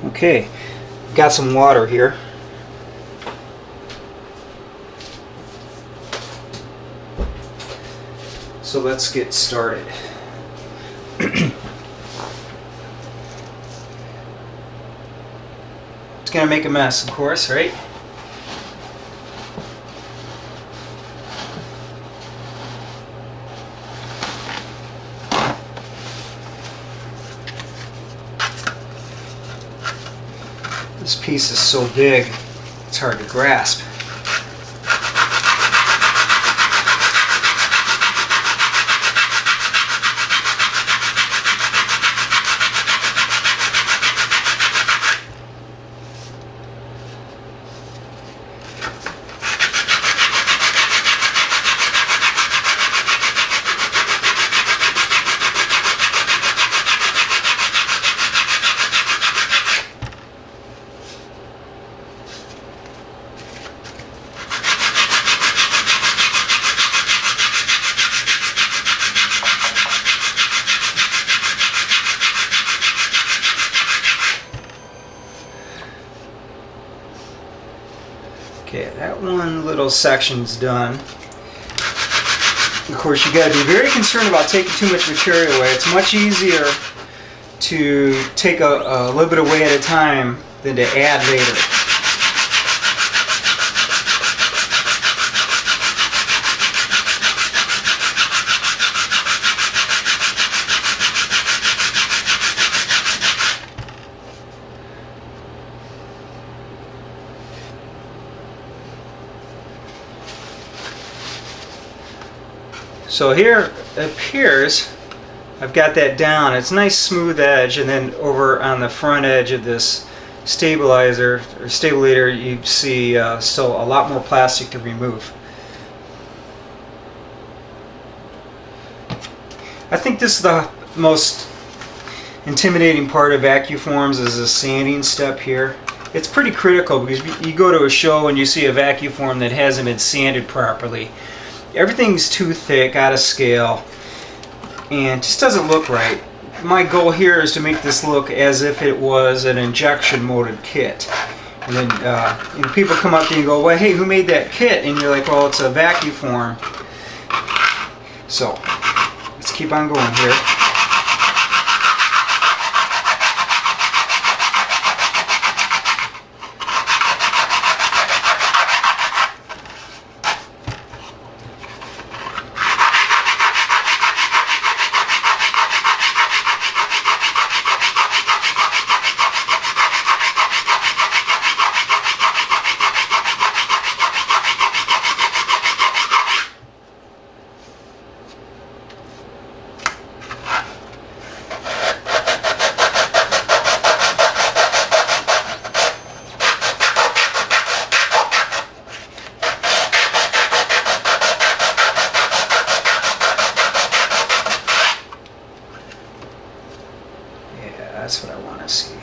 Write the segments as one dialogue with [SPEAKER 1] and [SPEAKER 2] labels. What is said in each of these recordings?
[SPEAKER 1] Okay, got some water here. So let's get started. It's gonna make a mess, of course, right? This piece is so big, it's hard to grasp. Okay, that one little section's done. Of course, you got to be very concerned about taking too much material away. It's much easier to take a little bit away at a time than to add later. So here it appears I've got that down. It's a nice smooth edge, and then over on the front edge of this stabilizer or stabulator you see still a lot more plastic to remove. I think this is the most intimidating part of vacuforms, is the sanding step here. It's pretty critical because you go to a show and you see a vacuform that hasn't been sanded properly. Everything's too thick, out of scale, and just doesn't look right. My goal here is to make this look as if it was an injection molded kit. And then people come up to you and go, well, hey, who made that kit? And you're like, well, it's a vacuform. So let's keep on going here. That's what I want to see.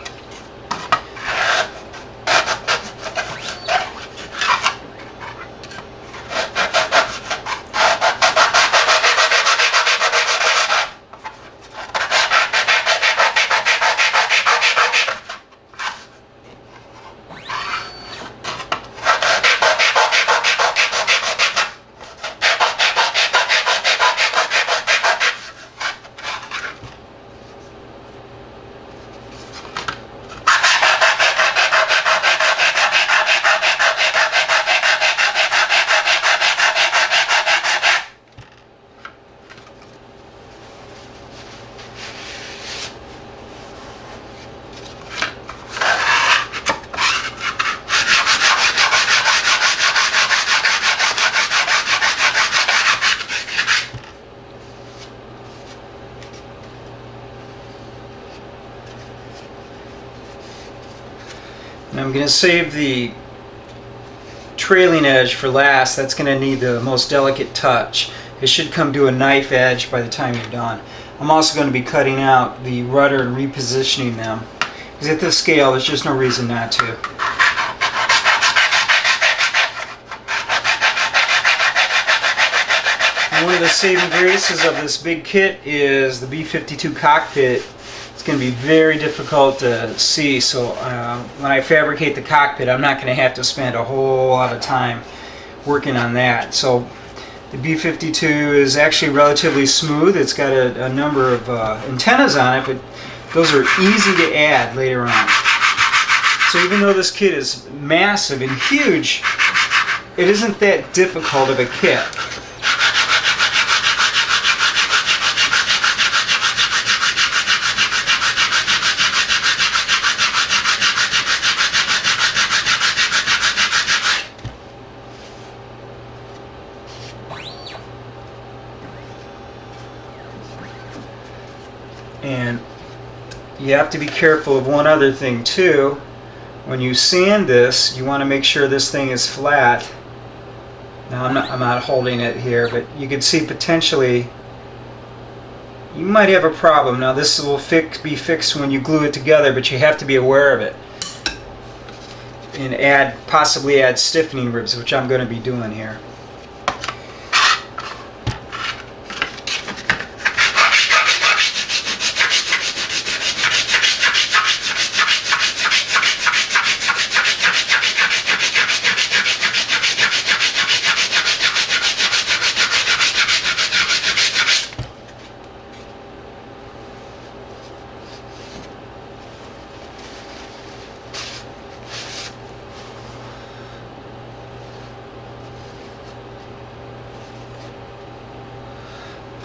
[SPEAKER 1] And I'm going to save the trailing edge for last. That's going to need the most delicate touch. It should come to a knife edge by the time you're done. I'm also going to be cutting out the rudder and repositioning them, because at this scale there's just no reason not to. And one of the saving graces of this big kit is the B-52 cockpit. It's going to be very difficult to see. So when I fabricate the cockpit, I'm not going to have to spend a whole lot of time working on that. So the B-52 is actually relatively smooth. It's got a number of antennas on it, but those are easy to add later on. So even though this kit is massive and huge, it isn't that difficult of a kit. And you have to be careful of one other thing too. When you sand this, you want to make sure this thing is flat. Now I'm not holding it here, but you can see potentially you might have a problem. Now this will be fixed when you glue it together, but you have to be aware of it. And possibly add stiffening ribs, which I'm going to be doing here.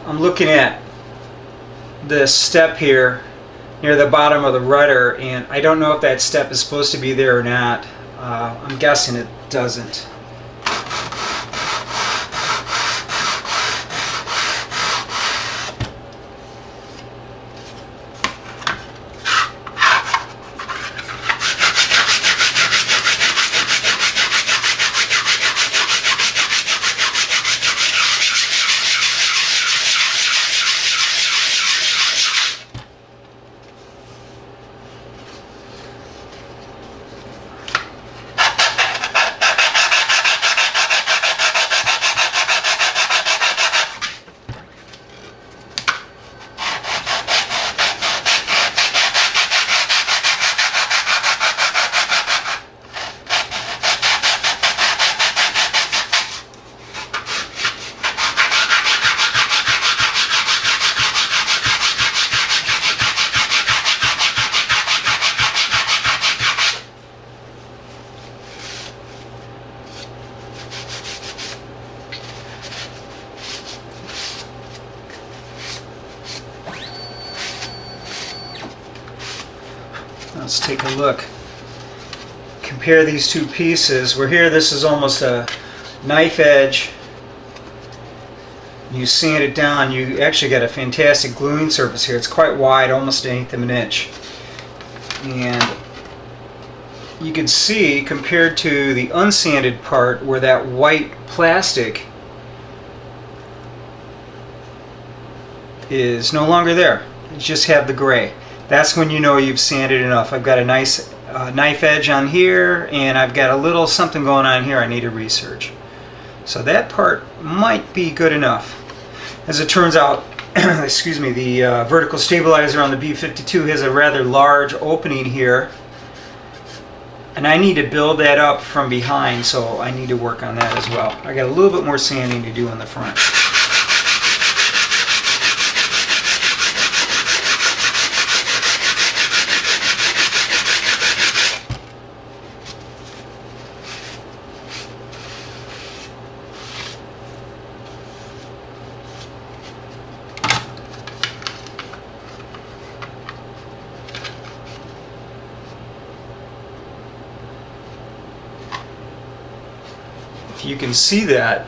[SPEAKER 1] I'm looking at this step here near the bottom of the rudder, and I don't know if that step is supposed to be there or not. I'm guessing it doesn't. Let's take a look. Compare these two pieces. Where here this is almost a knife edge. You sand it down, you actually got a fantastic gluing surface here. It's quite wide, almost an eighth of an inch. And you can see, compared to the unsanded part where that white plastic is no longer there. You just have the gray. That's when you know you've sanded enough. I've got a nice knife edge on here, and I've got a little something going on here I need to research. So that part might be good enough. As it turns out, excuse me, the vertical stabilizer on the B-52 has a rather large opening here, and I need to build that up from behind, so I need to work on that as well. I got a little bit more sanding to do on the front. If you can see that,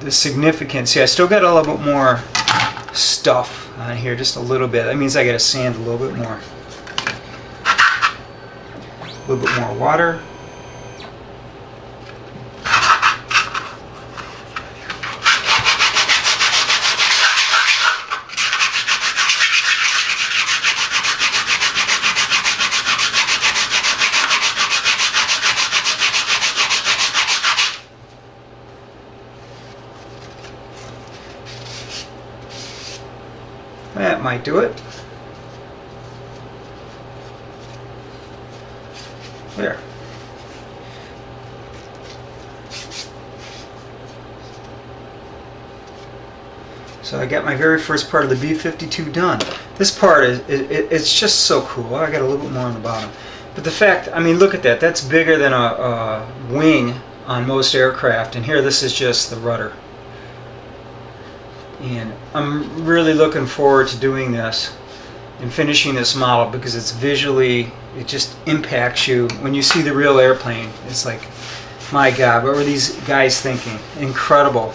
[SPEAKER 1] the significance. See, I still got a little bit more stuff on here, just a little bit. That means I got to sand a little bit more. A little bit more water. That might do it. There. So I got my very first part of the B-52 done. This part it's just so cool. I got a little bit more on the bottom. But the fact, I mean, look at that. That's bigger than a wing on most aircraft. And here, this is just the rudder. And I'm really looking forward to doing this and finishing this model because it's visually, it just impacts you. When you see the real airplane, it's like, my God, what were these guys thinking? Incredible.